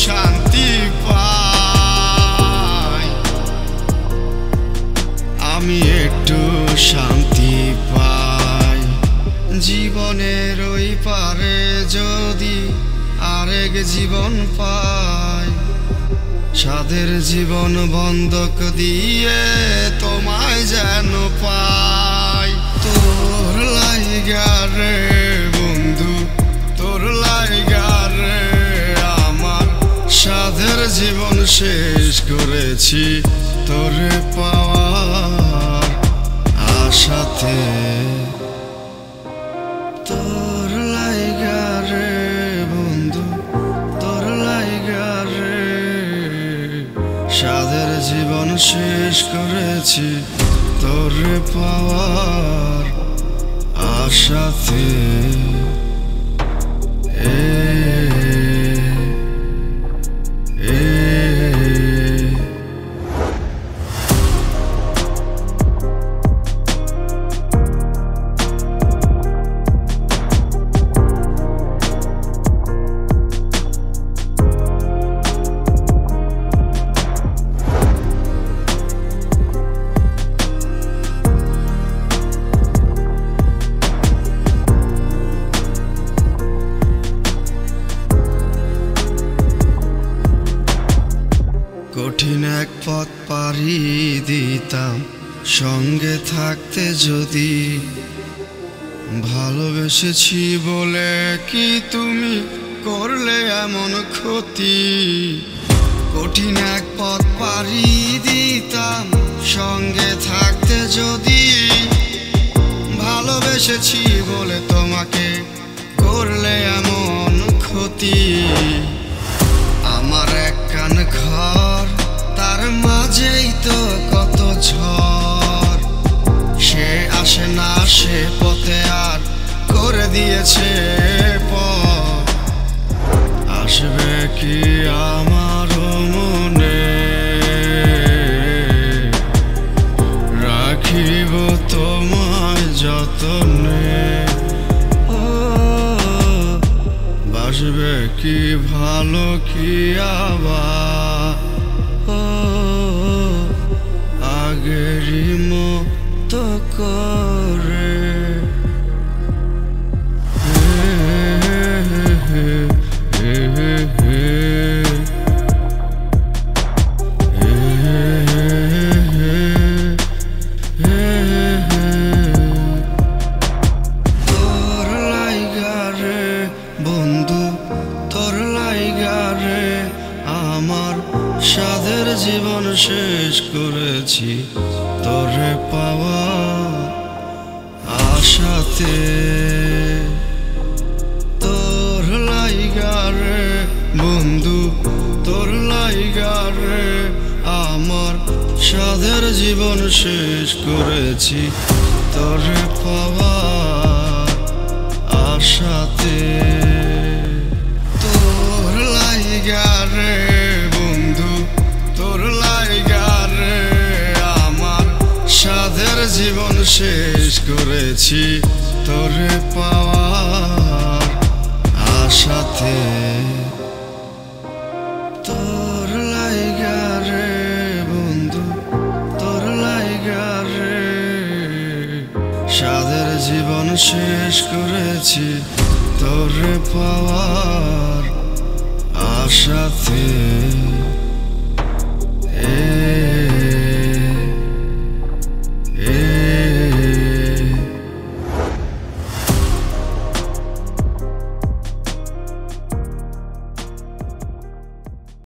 শান্তি পাই, আমি একটু শান্তি পাই। জীবনের ওই পারে যদি আরেক জীবন পাই, সাধের জীবন বন্ধক দিয়ে তোমায় যেন পাই। তোর লাইগা রে বন্ধু, তোর লাইগা রে আমার সাধের জীবন শেষ করেছি তোরে পাওয়ার আশাতে। তোর লাইগা রে বন্ধু, তোর লাইগা রে সাধের জীবন শেষ করেছি তোরে পাওয়ার আশাতে। কঠিন এক পথ পাড়ি দিতাম সঙ্গে থাকতে যদি, ভালোবেসেছি বলে কি তুমি করলে এমন ক্ষতি। কঠিন এক পথ পাড়ি দিতাম সঙ্গে থাকতে যদি, ভালোবেসেছি বলে তোমাকে করলে এমন ক্ষতি। আমার এক কান ঘর, তার মাঝেই তো কত ঝড়, সে আসে না সে পথে আর করে দিয়েছে পথ। আসবে কি আমার মনে, রাখিব তোমায় যতনে। বাসবে কি ভালো কি আবার আগেরই মতো করে। তোর লাইগা রে বন্ধু, তোর লাইগা রে আমার সাধের জীবন শেষ করেছি তোরে পাওয়া আশাতে। তোর লাইগা রে বন্ধু, তোর লাইগা রে আমার সাধের জীবন শেষ করেছি তোরে পাওয়া আশাতে। তোর লাইগা রে বন্ধু, তোর লাইগা রে আমার সাধের জীবন শেষ করেছি তোরে পাওয়ার আশাতে। তোর লাইগা রে বন্ধু, তোর লাইগা রে সাধের জীবন শেষ করেছি তোরে পাওয়ার আশাতে।